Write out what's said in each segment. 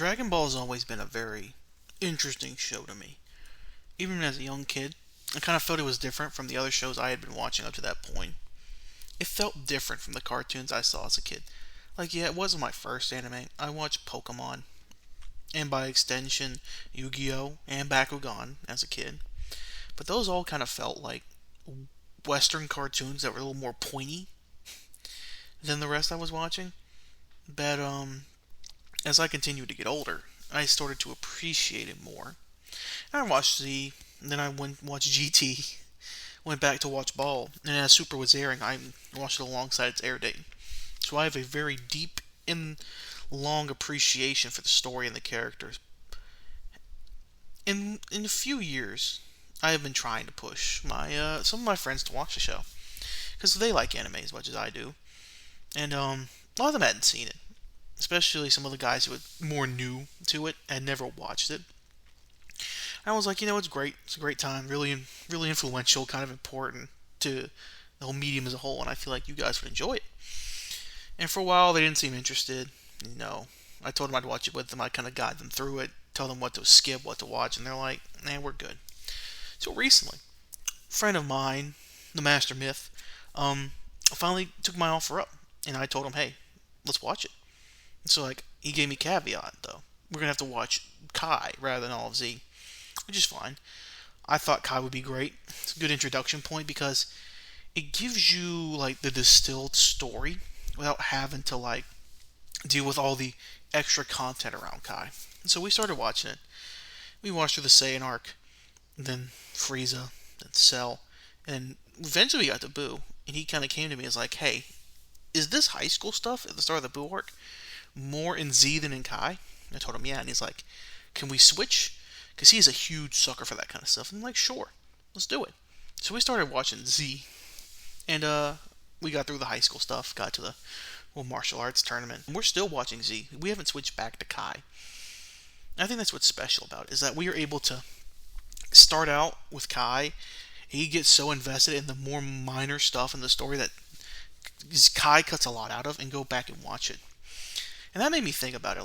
Dragon Ball has always been a very interesting show to me. Even as a young kid, I kind of felt it was different from the other shows I had been watching up to that point. It felt different from the cartoons I saw as a kid. Like, yeah, it wasn't my first anime. I watched Pokemon, and by extension, Yu Gi Oh! And Bakugan as a kid. But those all kind of felt like Western cartoons that were a little more pointy than the rest I was watching. But, as I continued to get older, I started to appreciate it more. I watched Z, then I went watched GT, went back to watch Ball, and as Super was airing, I watched it alongside its air date. So I have a very deep and long appreciation for the story and the characters. In a few years, I have been trying to push my some of my friends to watch the show because they like anime as much as I do, and a lot of them hadn't seen it, especially some of the guys who were more new to it and never watched it. I was like, it's great. It's a great time. Really, really influential, kind of important to the whole medium as a whole, and I feel like you guys would enjoy it. And for a while, they didn't seem interested. I told them I'd watch it with them. I kind of guide them through it, tell them what to skip, what to watch, and they're like, we're good. So recently, a friend of mine, the Master Myth, finally took my offer up, and I told him, hey, let's watch it. So, he gave me caveat, though. We're going to have to watch Kai rather than all of Z, which is fine. I thought Kai would be great. It's a good introduction point because it gives you the distilled story without having to deal with all the extra content around Kai. And so we started watching it. We watched through the Saiyan arc, then Frieza, then Cell, and eventually we got to Boo, and he kind of came to me as like, "Hey, is this high school stuff at the start of the Boo arc more in Z than in Kai?" And I told him, "Yeah," and he's like, "Can we switch?" Because he's a huge sucker for that kind of stuff. And I'm like, "Sure, let's do it." So we started watching Z, and we got through the high school stuff, got to the martial arts tournament. And we're still watching Z. We haven't switched back to Kai. And I think that's what's special about it, is that we are able to start out with Kai, and he gets so invested in the more minor stuff in the story that Kai cuts a lot out of, and go back and watch it. And that made me think about it,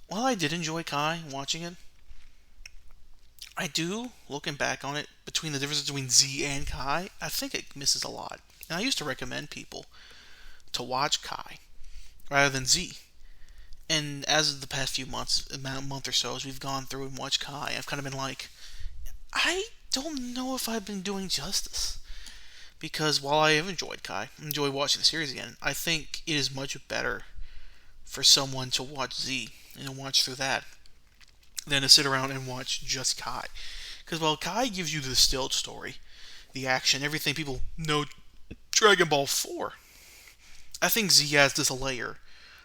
while I did enjoy Kai watching it, I do, looking back on it, between the difference between Z and Kai, I think it misses a lot. And I used to recommend people to watch Kai rather than Z. And as of the past few months, a month or so, as we've gone through and watched Kai, I've kind of been like, I don't know if I've been doing justice. Because while I have enjoyed Kai, enjoy watching the series again, I think it is much better for someone to watch Z and watch through that than to sit around and watch just Kai. Because while Kai gives you the distilled story, the action, everything people know Dragon Ball for, I think Z has this layer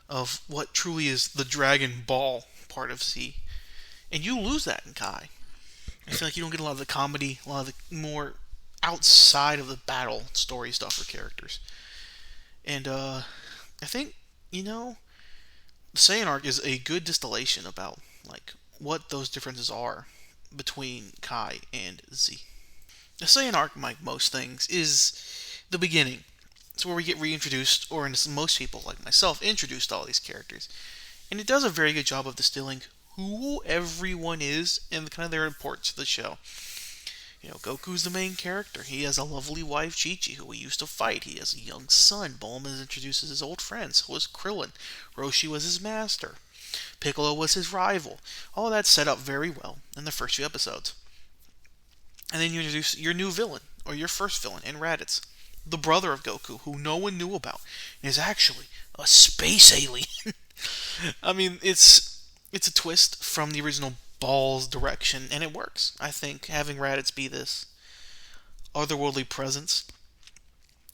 of what truly is the Dragon Ball part of Z. And you lose that in Kai. I feel like you don't get a lot of the comedy, a lot of the more outside of the battle story stuff for characters. And I think, the Saiyan arc is a good distillation about what those differences are between Kai and Z. The Saiyan arc, like most things, is the beginning. It's where we get reintroduced, or in most people, like myself, introduced to all these characters. And it does a very good job of distilling who everyone is and kind of their importance to the show. Goku's the main character. He has a lovely wife, Chi-Chi, who he used to fight. He has a young son. Bulma introduces his old friends. So was Krillin. Roshi was his master. Piccolo was his rival. All of that's set up very well in the first few episodes. And then you introduce your new villain, or your first villain, in Raditz, the brother of Goku, who no one knew about, and is actually a space alien. I mean, it's a twist from the original Ball's direction, and it works. I think having Raditz be this otherworldly presence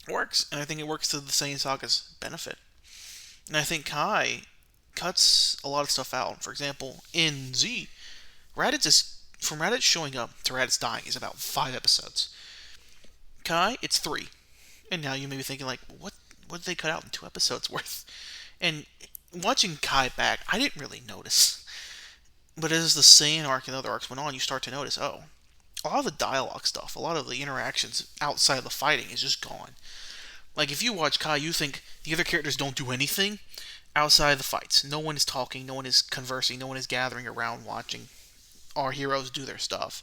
works, and I think it works to the Saiyan Saga's benefit. And I think Kai cuts a lot of stuff out. For example, in Z, from Raditz showing up to Raditz dying is about 5 episodes. Kai, it's 3. And now you may be thinking, what did they cut out in 2 episodes worth? And watching Kai back, I didn't really notice. But as the Saiyan arc and other arcs went on, you start to notice, a lot of the dialogue stuff, a lot of the interactions outside of the fighting is just gone. If you watch Kai, you think the other characters don't do anything, outside the fights. No one is talking, no one is conversing, no one is gathering around watching our heroes do their stuff.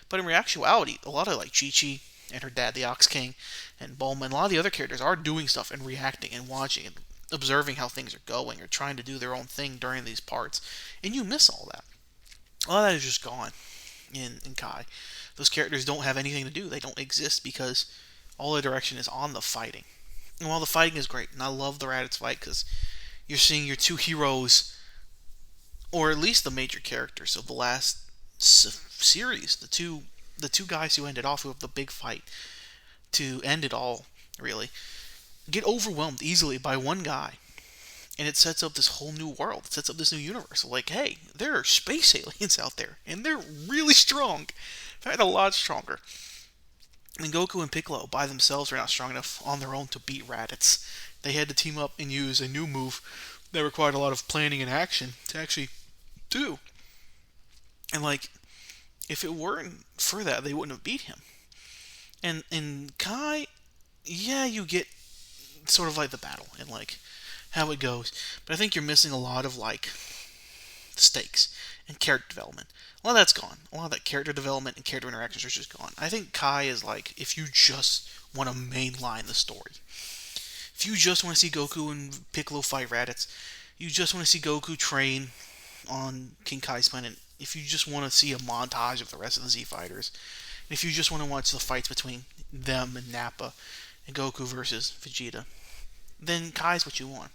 But in actuality, a lot of like Chi-Chi and her dad, the Ox King, and Bulma, a lot of the other characters are doing stuff and reacting and watching and observing how things are going or trying to do their own thing during these parts. And you miss all that. All that is just gone in Kai. Those characters don't have anything to do. They don't exist because all the direction is on the fighting. And while the fighting is great, and I love the Raditz fight because you're seeing your two heroes, or at least the major characters of the last series, the two guys who ended off with the big fight to end it all, really, get overwhelmed easily by one guy. And it sets up this whole new world. It sets up this new universe. Like, hey, there are space aliens out there, and they're really strong. In fact, a lot stronger. And Goku and Piccolo by themselves are not strong enough on their own to beat Raditz. They had to team up and use a new move that required a lot of planning and action to actually do. And like, if it weren't for that, they wouldn't have beat him. And in Kai, yeah, you get sort of like the battle and like how it goes, but I think you're missing a lot of like stakes and character development. A lot of that's gone. A lot of that character development and character interactions are just gone. I think Kai is like if you just want to mainline the story. If you just want to see Goku and Piccolo fight Raditz, you just want to see Goku train on King Kai's planet, if you just want to see a montage of the rest of the Z Fighters, and if you just want to watch the fights between them and Nappa and Goku versus Vegeta, then Kai's what you want.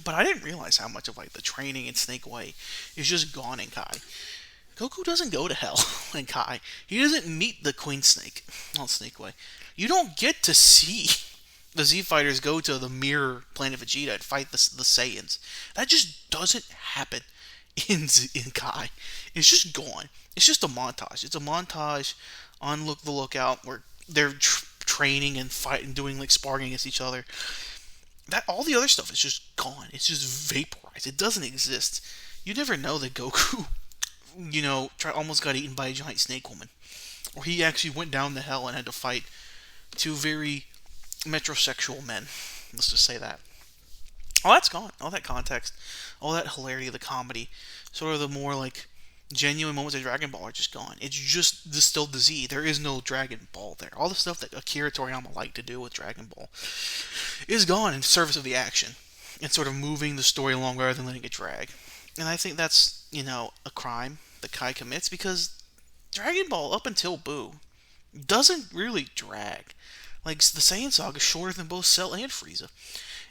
But I didn't realize how much of like the training in Snake Way is just gone in Kai. Goku doesn't go to hell in Kai. He doesn't meet the Queen Snake on Snake Way. You don't get to see the Z Fighters go to the mirror planet Vegeta and fight the Saiyans. That just doesn't happen in Kai. It's just gone. It's just a montage. It's a montage on the Lookout where they're training and fighting, doing like sparring against each other. That all the other stuff is just gone. It's just vaporized. It doesn't exist. You never know that Goku, almost got eaten by a giant snake woman, or he actually went down to hell and had to fight two very metrosexual men. Let's just say that. All that's gone. All that context, all that hilarity, the comedy, sort of the more like genuine moments of Dragon Ball are just gone. It's just distilled to Z. There is no Dragon Ball there. All the stuff that Akira Toriyama liked to do with Dragon Ball is gone in service of the action and sort of moving the story along rather than letting it drag. And I think that's, a crime that Kai commits because Dragon Ball, up until Buu, doesn't really drag. Like, the Saiyan Saga is shorter than both Cell and Frieza.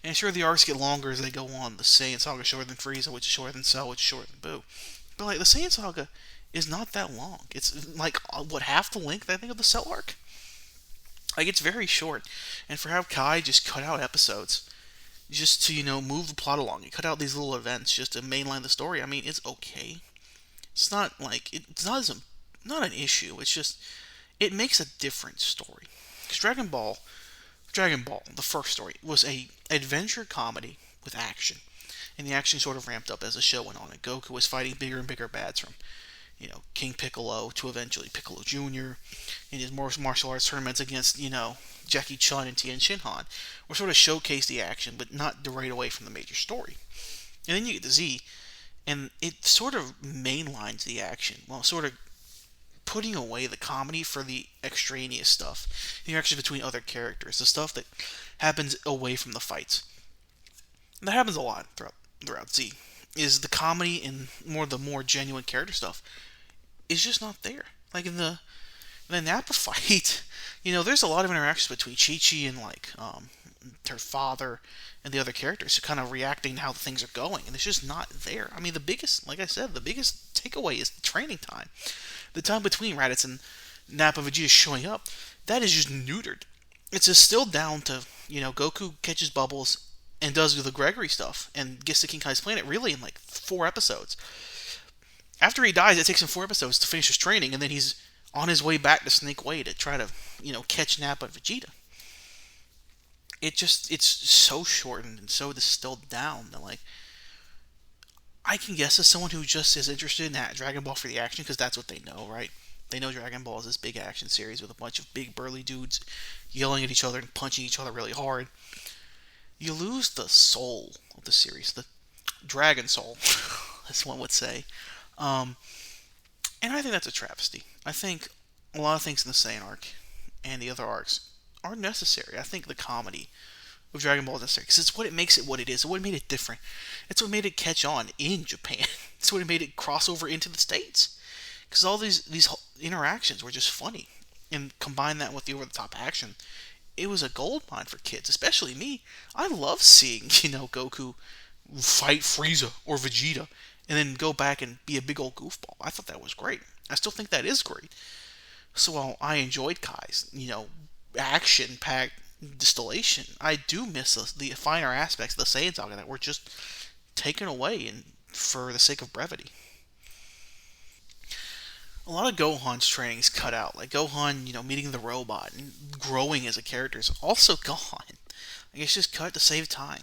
And sure, the arcs get longer as they go on. The Saiyan Saga is shorter than Frieza, which is shorter than Cell, which is shorter than Buu. But, like, the Saiyan Saga is not that long. It's, like, half the length, I think, of the Cell arc? Like, it's very short. And for how Kai just cut out episodes just to, move the plot along. You cut out these little events just to mainline the story. I mean, it's okay. It's not, like, it's not an issue. It's just, it makes a different story. Because Dragon Ball, the first story, was a adventure comedy with action. And the action sort of ramped up as the show went on. And Goku was fighting bigger and bigger bads from, King Piccolo to eventually Piccolo Jr. in his martial arts tournaments against, Jackie Chun and Tien Shinhan, were sort of showcase the action, but not deride away from the major story. And then you get to Z, and it sort of mainlines the action, while sort of putting away the comedy for the extraneous stuff, the interaction between other characters, the stuff that happens away from the fights. And that happens a lot throughout Z. Is the comedy and the more genuine character stuff is just not there. Like in the Nappa fight, there's a lot of interactions between Chi-Chi and like her father and the other characters, kind of reacting to how things are going, and it's just not there. I mean, the biggest takeaway is the training time. The time between Raditz and Nappa Vegeta showing up, that is just neutered. It's just still down to, Goku catches Bubbles and does the Gregory stuff and gets to King Kai's planet really in like 4 episodes. After he dies, it takes him 4 episodes to finish his training, and then he's on his way back to Snake Way to try to, catch Nappa and Vegeta. It's so shortened and so distilled down that, like, I can guess as someone who just is interested in that Dragon Ball for the action, because that's what they know, right? They know Dragon Ball is this big action series with a bunch of big burly dudes yelling at each other and punching each other really hard. You lose the soul of the series, the Dragon Soul, as one would say. Um, and I think that's a travesty. I think a lot of things in the Saiyan arc and the other arcs are necessary. I think the comedy of Dragon Ball is necessary because it's what it makes it what it is. It's what made it different. It's what made it catch on in Japan. It's what made it cross over into the States. Because all these interactions were just funny, and combine that with the over the top action, it was a gold mine for kids, especially me. I love seeing Goku fight Frieza or Vegeta, and then go back and be a big old goofball. I thought that was great. I still think that is great. So while I enjoyed Kai's action packed distillation, I do miss the finer aspects of the Saiyan saga that were just taken away and for the sake of brevity. A lot of Gohan's training is cut out. Like Gohan, meeting the robot and growing as a character is also gone. Like it's just cut to save time.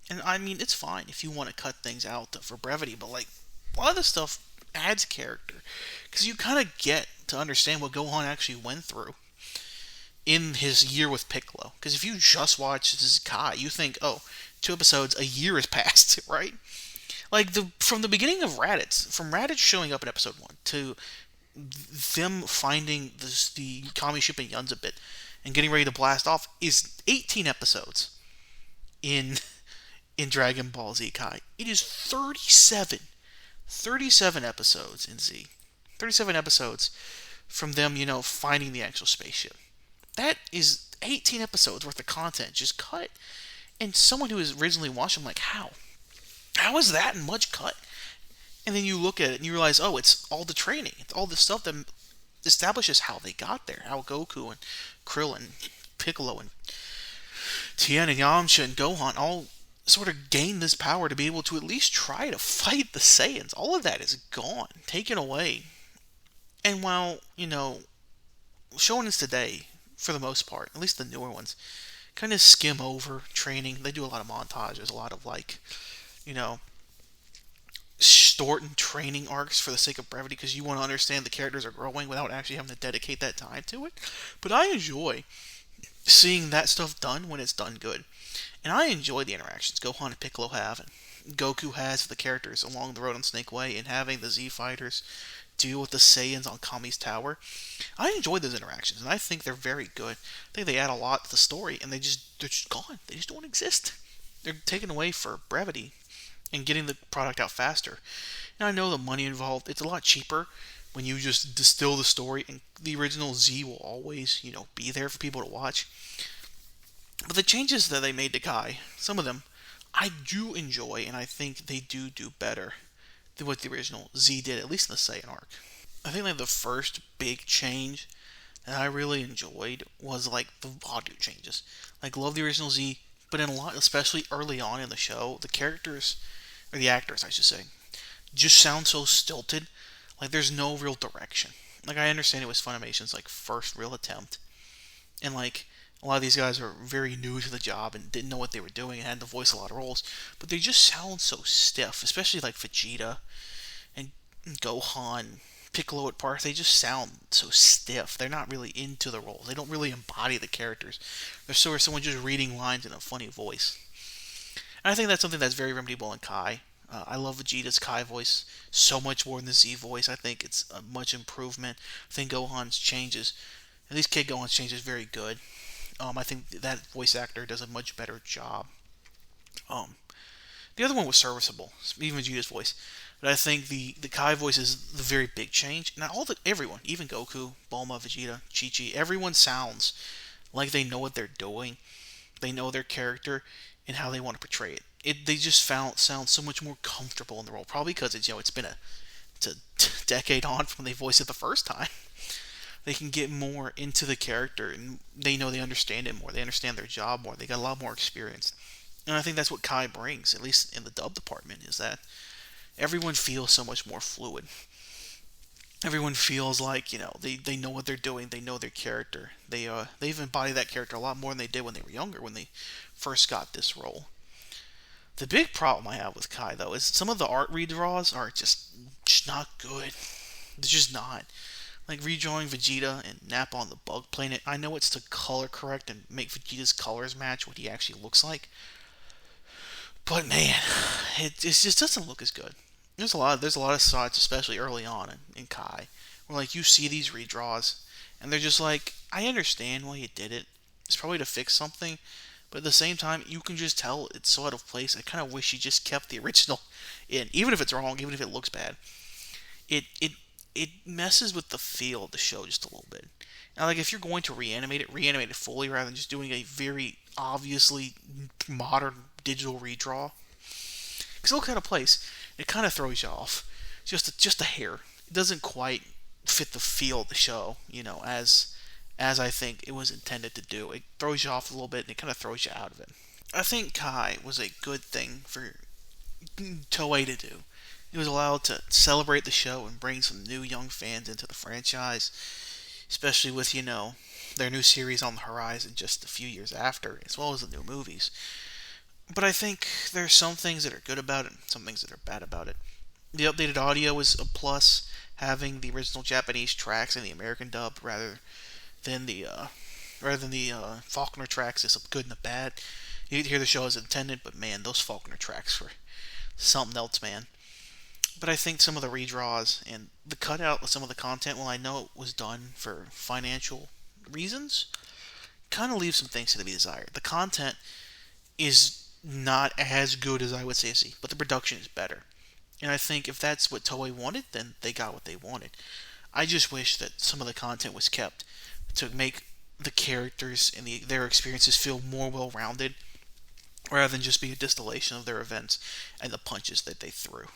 And I mean, it's fine if you want to cut things out for brevity, but like a lot of this stuff adds character because you kind of get to understand what Gohan actually went through in his year with Piccolo. Because if you just watch this Kai, you think, oh, 2 episodes, a year has passed, right? Like from the beginning of Raditz, from Raditz showing up in episode 1 to them finding the Kami ship in Yunzabit and getting ready to blast off is 18 episodes in Dragon Ball Z Kai. It is 37 episodes in Z. 37 episodes from them, finding the actual spaceship. That is 18 episodes worth of content just cut. And someone who has originally watched them, like, how? How is that much cut? And then you look at it and you realize, oh, it's all the training. It's all the stuff that establishes how they got there. How Goku and Krillin, Piccolo and Tien and Yamcha and Gohan all sort of gained this power to be able to at least try to fight the Saiyans. All of that is gone, taken away. And while, shonens today, for the most part, at least the newer ones, kind of skim over training. They do a lot of montages, a lot of you know, shortened training arcs for the sake of brevity because you want to understand the characters are growing without actually having to dedicate that time to it. But I enjoy seeing that stuff done when it's done good. And I enjoy the interactions Gohan and Piccolo have, and Goku has with the characters along the road on Snake Way, and having the Z Fighters deal with the Saiyans on Kami's Tower. I enjoy those interactions, and I think they're very good. I think they add a lot to the story, and they're just gone. They just don't exist. They're taken away for brevity and getting the product out faster. And I know the money involved. It's a lot cheaper when you just distill the story, and the original Z will always, be there for people to watch. But the changes that they made to Kai, some of them, I do enjoy, and I think they do better than what the original Z did, at least in the Saiyan arc. I think the first big change that I really enjoyed was the audio changes. Love the original Z, but in a lot, especially early on in the show, the characters, or the actors, I should say, just sound so stilted. There's no real direction. I understand it was Funimation's first real attempt, and a lot of these guys are very new to the job and didn't know what they were doing and had to voice a lot of roles, but they just sound so stiff, especially Vegeta and Gohan, Piccolo at parts. They just sound so stiff. They're not really into the roles. They don't really embody the characters. They're sort of someone just reading lines in a funny voice. And I think that's something that's very remediable in Kai. I love Vegeta's Kai voice so much more than the Z voice. I think it's a much improvement. I think Gohan's changes, at least Kid Gohan's change is very good. I think that voice actor does a much better job. The other one was serviceable, even Vegeta's voice. But I think the Kai voice is the very big change. And everyone, even Goku, Bulma, Vegeta, Chi-Chi, everyone sounds like they know what they're doing. They know their character and how they want to portray it. They just sound so much more comfortable in the role. Probably because it's been a decade on from when they voiced it the first time. They can get more into the character, and they know they understand it more. They understand their job more. They got a lot more experience. And I think that's what Kai brings, at least in the dub department, is that everyone feels so much more fluid. Everyone feels like, they know what they're doing. They know their character. They've embodied that character a lot more than they did when they were younger, when they first got this role. The big problem I have with Kai, though, is some of the art redraws are just not good. They're just not. Redrawing Vegeta and Nappa on the Bug Planet. I know it's to color correct and make Vegeta's colors match what he actually looks like. But man, it just doesn't look as good. There's a lot of sides, especially early on in Kai, where like you see these redraws, and they're just like, I understand why you did it. It's probably to fix something, but at the same time, you can just tell it's so out of place. I kind of wish you just kept the original in, even if it's wrong, even if it looks bad. It messes with the feel of the show just a little bit. Now, like if you're going to reanimate it fully rather than just doing a very obviously modern digital redraw, because it looks out of place. It kind of throws you off, just a hair. It doesn't quite fit the feel of the show, as I think it was intended to do. It throws you off a little bit, and it kind of throws you out of it. I think Kai was a good thing for Toei to do. It was allowed to celebrate the show and bring some new young fans into the franchise, especially with their new series on the horizon just a few years after, as well as the new movies. But I think there's some things that are good about it, and some things that are bad about it. The updated audio is a plus, having the original Japanese tracks and the American dub than the uh, Faulkner tracks is a good and a bad. You get to hear the show as intended, but man, those Faulkner tracks were something else, man. But I think some of the redraws and the cutout of some of the content, while I know it was done for financial reasons, kind of leaves some things to be desired. The content is not as good as I would say, but the production is better. And I think if that's what Toei wanted, then they got what they wanted. I just wish that some of the content was kept to make the characters and their experiences feel more well-rounded, rather than just be a distillation of their events and the punches that they threw.